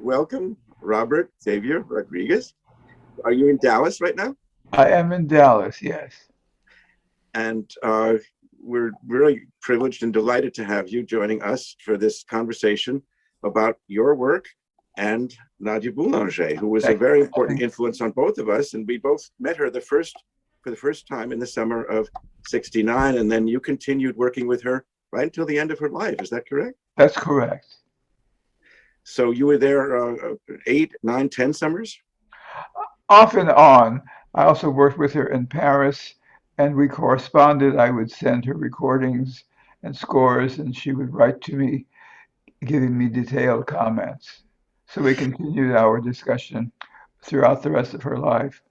welcome Robert Xavier Rodriguez. Are you in Dallas right now? I am in Dallas, yes. And we're really privileged and delighted to have you joining us for this conversation about your work and Nadia Boulanger, who was a Thank very you. important influence on both of us. And we both met her for the first time in the summer of '69. And then you continued working with her right until the end of her life. Is that correct? That's correct. So you were there 8, 9, 10 summers? Off and on, I also worked with her in Paris, and we corresponded. I would send her recordings and scores, and she would write to me, giving me detailed comments. So we continued our discussion throughout the rest of her life.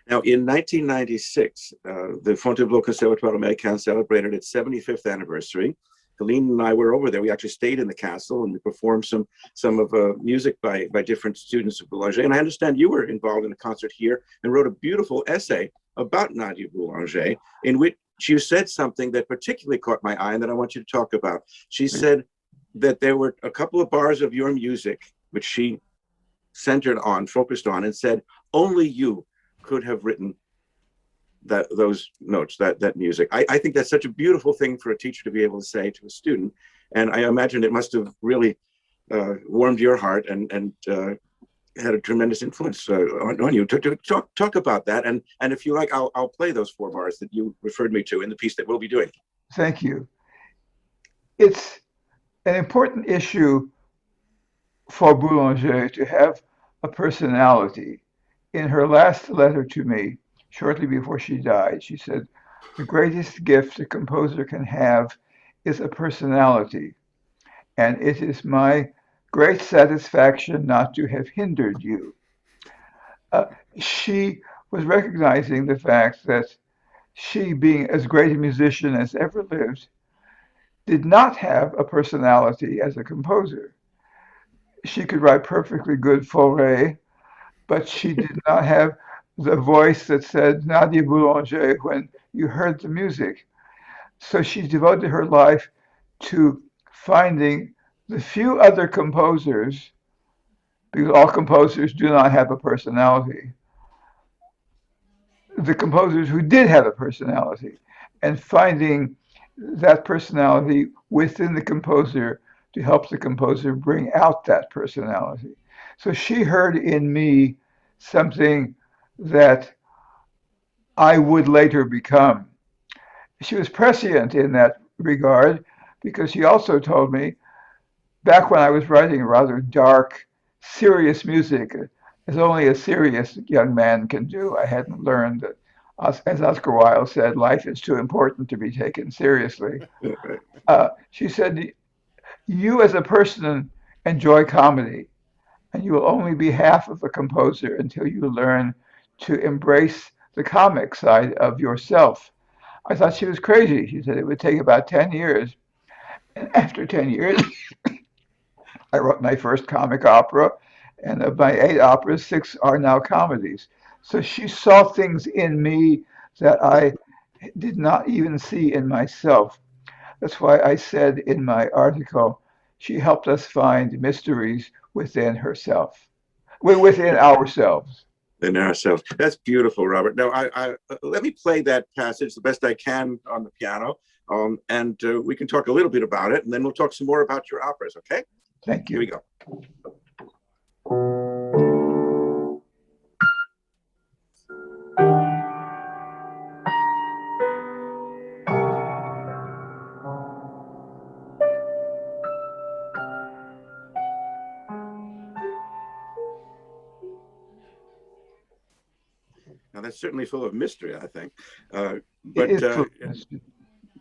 Now, in 1996, the Fontainebleau Conservatoire Américain celebrated its 75th anniversary. Helene and I were over there. We actually stayed in the castle and we performed some of music by different students of Boulanger. And I understand you were involved in a concert here and wrote a beautiful essay about Nadia Boulanger, in which you said something that particularly caught my eye and that I want you to talk about. She said that there were a couple of bars of your music which she centered on, focused on, and said, only you could have written those notes, that music. I think that's such a beautiful thing for a teacher to be able to say to a student, and I imagine it must have really warmed your heart and had a tremendous influence on you. Talk about that, and if you like, I'll play those 4 bars that you referred me to in the piece that we'll be doing. Thank you. It's an important issue for Boulanger to have a personality. In her last letter to me, shortly before she died, she said, "The greatest gift a composer can have is a personality, and it is my great satisfaction not to have hindered you." Uh, she was recognizing the fact that she, being as great a musician as ever lived, did not have a personality as a composer. She could write perfectly good forêt, but she did not have the voice that said Nadia Boulanger when you heard the music. So she devoted her life to finding the few other composers, because all composers do not have a personality, the composers who did have a personality, and finding that personality within the composer to help the composer bring out that personality. So she heard in me something that I would later become. She was prescient in that regard because she also told me back when I was writing rather dark, serious music, as only a serious young man can do. I hadn't learned that, as Oscar Wilde said, life is too important to be taken seriously. She said, "You as a person enjoy comedy, and you will only be half of a composer until you learn to embrace the comic side of yourself." I thought she was crazy. She said it would take about 10 years. And after 10 years, I wrote my first comic opera, and of my 8 operas, 6 are now comedies. So she saw things in me that I did not even see in myself. That's why I said in my article, she helped us find mysteries within herself, within ourselves. In ourselves. That's beautiful, Robert. Now, I let me play that passage the best I can on the piano, and we can talk a little bit about it, and then we'll talk some more about your operas. Okay? Thank Here we you. go. Now, that's certainly full of mystery, I think. It But is full of mystery.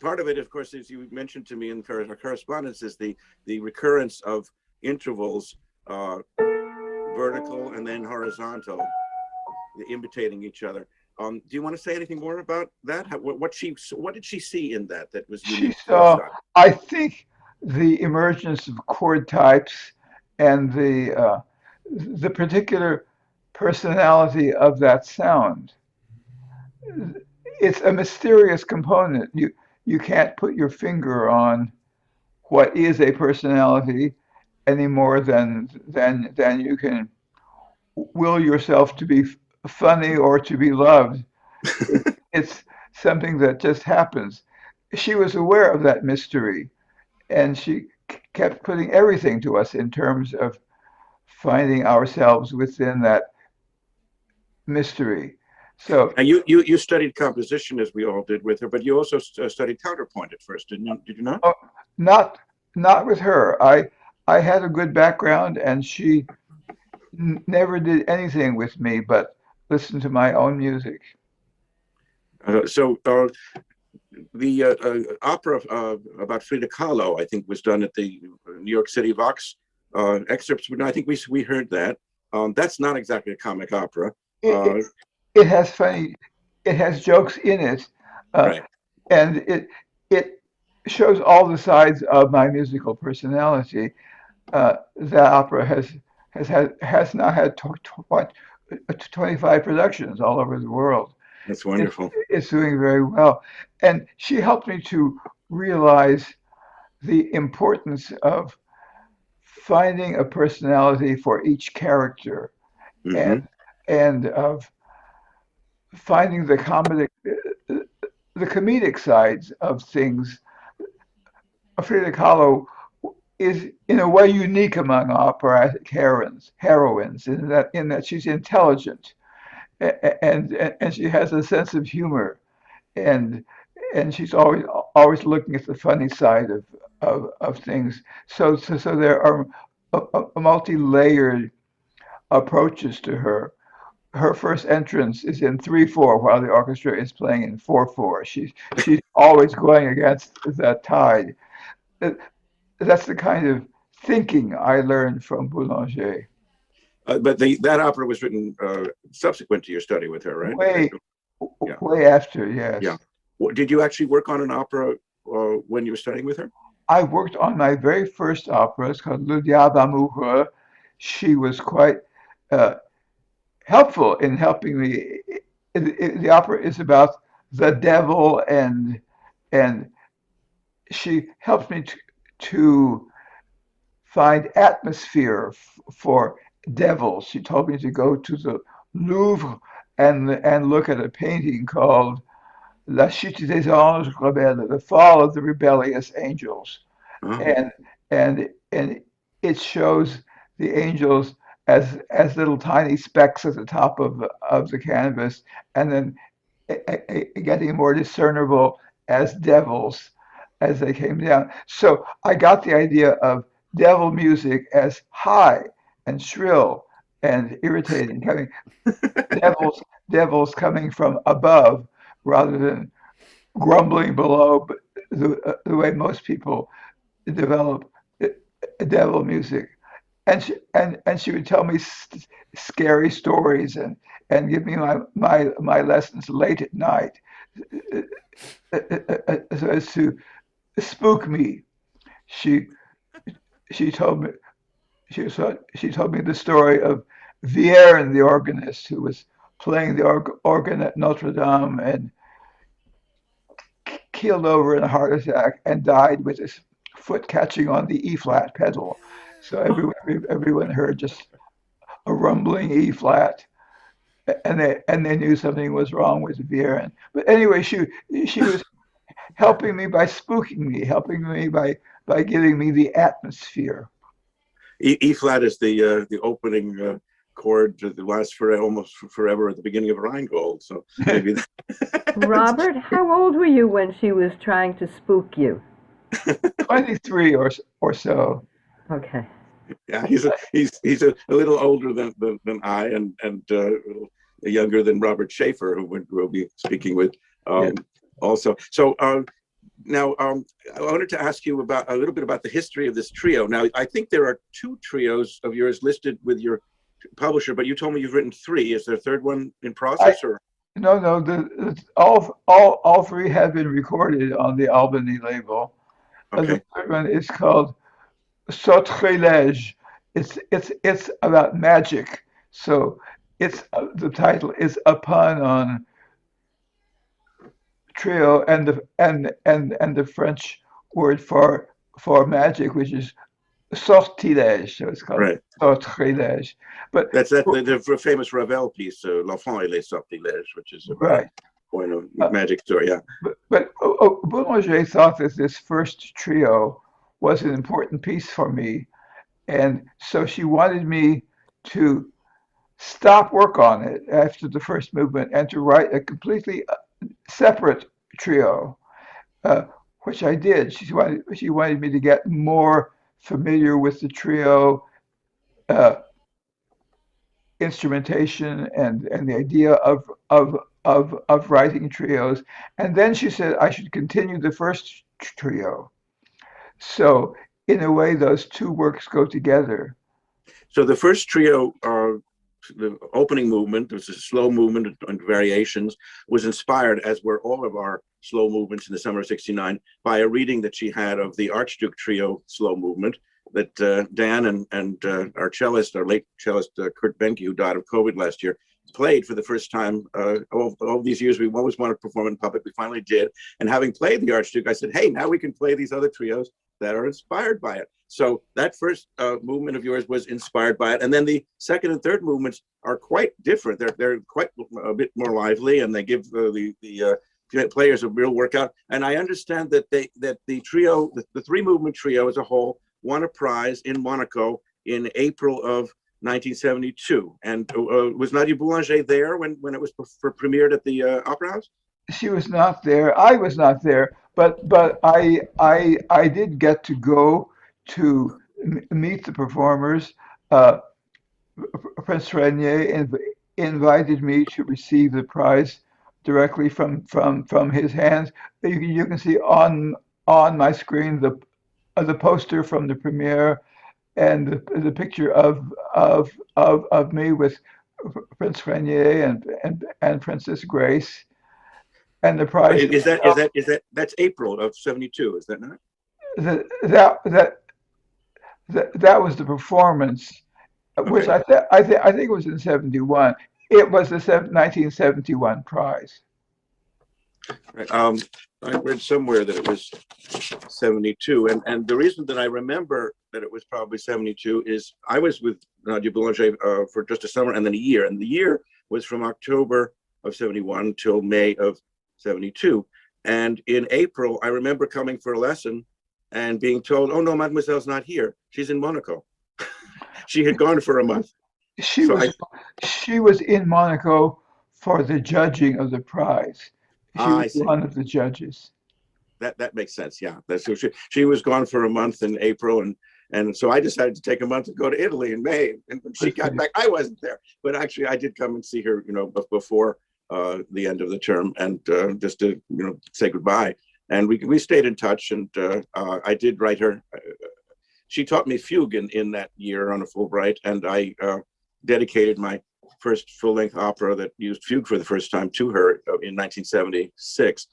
part of it, of course, as you mentioned to me in our correspondence, is the recurrence of intervals, vertical and then horizontal, imitating each other. Do you want to say anything more about that? What did she see in that was She unique to her saw, style? I think, the emergence of chord types and the particular personality of that sound. It's a mysterious component. You can't put your finger on what is a personality, any more than you can will yourself to be funny or to be loved. It's something that just happens. She was aware of that mystery, and she kept putting everything to us in terms of finding ourselves within that mystery. So, And you studied composition as we all did with her, but you also studied counterpoint at first, didn't you? Did you not? oh, not not with her. I had a good background, and she never did anything with me but listen to my own music. So the opera about Frida Kahlo, I think, was done at the New York City Vox excerpts. I think we heard that. That's not exactly a comic opera. It, it, it has funny, it has jokes in it, uh, Right. and it shows all the sides of my musical personality. That opera has now had 25 productions all over the world. That's It's wonderful. it's doing very well, and she helped me to realize the importance of finding a personality for each character, and Hmm. and of finding the comedic sides of things. Frida Kahlo is in a way unique among operatic heroines in that she's intelligent, and she has a sense of humor, and and she's always looking at the funny side of things. So there are a multi-layered approaches to her. Her first entrance is in 3/4 while the orchestra is playing in 4/4. She's always going against the tide. Uh, That's the kind of thinking I learned from Boulanger. But that opera was written subsequent to your study with her, right? Way Yeah. way after, yes. Yeah. Did you actually work on an opera when you were studying with her? I worked on my very first opera. It's called Le Diable Amoureux. She was quite uh, helpful in helping me. The opera is about the devil, and she helped me to find atmosphere for devils. She told me to go to the Louvre and look at a painting called La Chute des Anges Rebelles, the fall of the rebellious angels, Oh. and and it shows the angels as little tiny specks at the top of the canvas, and then getting more discernible as devils as they came down. So I got the idea of devil music as high and shrill and irritating, coming devils coming from above rather than grumbling below, but the way most people develop devil music. And she would tell me scary stories and give me my lessons late at night so as to spook me. She she told me she told me the story of Vierne, the organist, who was playing the organ at Notre Dame and keeled over in a heart attack and died with his foot catching on the E flat pedal. So everyone heard just a rumbling E flat, and they knew something was wrong with Viren. But anyway, she was helping me by spooking me, helping me by giving me the atmosphere. E flat is the opening chord that lasts for almost forever at the beginning of Rheingold. So maybe that. Robert, how old were you when she was trying to spook you? 23 or so. Okay. Yeah, he's a little older than I, and a little younger than Robert Schaefer, who we'll be speaking with Yeah. also. So now I wanted to ask you about a little bit about the history of this trio. Now I think there are two trios of yours listed with your publisher, but you told me you've written three. Is there a third one in I process, or? no, all three have been recorded on the Albany label. The Okay. third one is called Sortilège. It's about magic. So it's the title is a pun on trio and the French word for magic, which is sortilège, so it's called Right. sortilège. But That's the famous Ravel piece, L'Enfant et les Sortilèges, which is about a right. point of Uh, magic story. Yeah. but Boulanger thought that this first trio was an important piece for me, and so she wanted me to stop work on it after the first movement and to write a completely separate trio, uh, which I did. She wanted me to get more familiar with the trio uh, instrumentation and the idea of writing trios. And then she said I should continue the first trio. So in a way, those two works go together. So the first trio, the opening movement, was a slow movement and variations, was inspired, as were all of our slow movements in the summer of '69, by a reading that she had of the Archduke Trio slow movement that Dan and our cellist, our late cellist, Kurt Benke, who died of COVID last year, played for the first time. All these years, we always wanted to perform in public. We finally did. And having played the Archduke, I said, hey, now we can play these other trios that are inspired by it. So that first movement of yours was inspired by it, and then the second and third movements are quite different. They're quite a bit more lively, and they give the players a real workout. And I understand that the trio, the three movement trio as a whole, won a prize in Monaco in April of 1972. And was Nadia Boulanger there when it was premiered at the Opera House? She was not there. I was not there, but I did get to go to meet the performers. Uh, Prince Renier invited me to receive the prize directly from his hands. You can see on my screen the poster from the premiere and the picture of me with Prince Renier and Princess Grace and the prize That's April of '72? Is that not? that that that that was the performance, which Okay. I think it was in '71. It was the 1971 prize. Right. I read somewhere that it was '72, and the reason that I remember that it was probably '72 is I was with Nadia Boulanger for just a summer and then a year, and the year was from October of '71 till May of '72. And in April, I remember coming for a lesson and being told, "Oh no, Mademoiselle's not here. She's in Monaco." She had gone for a month. She So was she was in Monaco for the judging of the prize. She was I see. one of the judges. That makes sense. Yeah, that's so she was gone for a month in April, and so I decided to take a month to go to Italy in May. And when she got back, I wasn't there, but actually I did come and see her, before the end of the term, and just to say goodbye. And we stayed in touch, and I did write her. She taught me fugue in that year on a Fulbright, and I dedicated my first full-length opera that used fugue for the first time to her in 1976.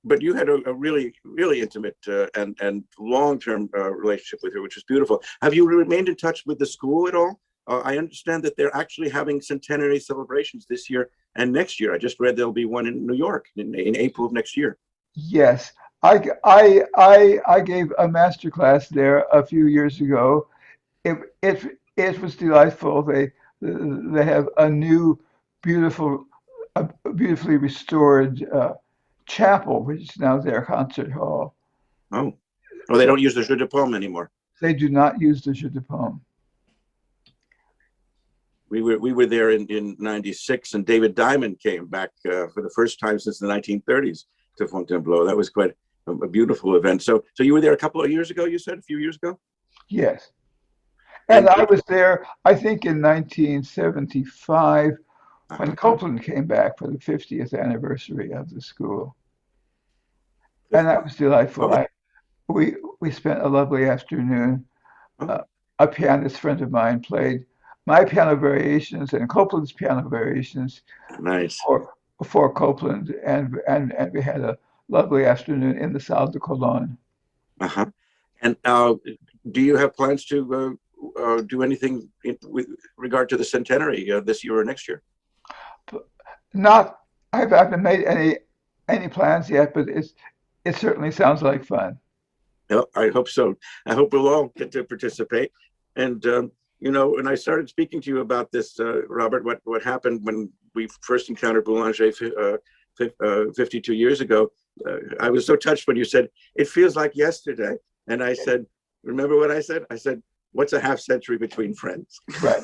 But you had a really, really intimate and long-term relationship with her, which was beautiful. Have you remained in touch with the school at all? I understand that they're actually having centenary celebrations this year and next year. I just read there'll be one in New York in April of next year. Yes, I gave a master class there a few years ago. It was delightful. They have a new, beautiful, beautifully restored chapel, which is now their concert hall. Oh, well, they So don't use the jeu de paume anymore. they do not use the jeu de paume. We were there in '96, and David Diamond came back for the first time since the 1930s to Fontainebleau. That was quite a beautiful event. So you were there a couple of years ago. You said a few years ago, Yes, and and I was there. I think in 1975 when uh, Copeland came back for the 50th anniversary of the school, and that was delightful. oh, We spent a lovely afternoon. oh, Uh, a pianist friend of mine played my piano variations and Copeland's piano variations nice. for Copeland, and we had a lovely afternoon in the Salle de Cologne. Uh-huh. And do you have plans to do anything with regard to the centenary this year or next year? Not, I haven't made any plans yet, but it certainly sounds like fun. Well, I hope so. I hope we'll all get to participate. And when I started speaking to you about this, Robert, what happened when we first encountered Boulanger 52 years ago, I was so touched when you said, it feels like yesterday. And I said, remember what I said? I said, what's a half century between friends? Right.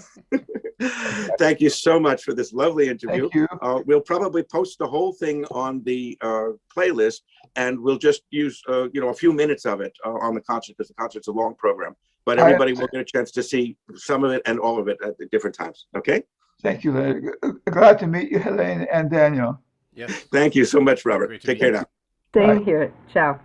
Thank you so much for this lovely interview. Thank you. We'll probably post the whole thing on the playlist, and we'll just use a few minutes of it on the concert, because the concert's a long program. But everybody will get a chance to see some of it and all of it at different times. Okay? Thank you, Leonard. Glad to meet you, Helene and Daniel. Yes. Thank you so much, Robert. Great to Take meet care you. now. Same Bye. here. Ciao.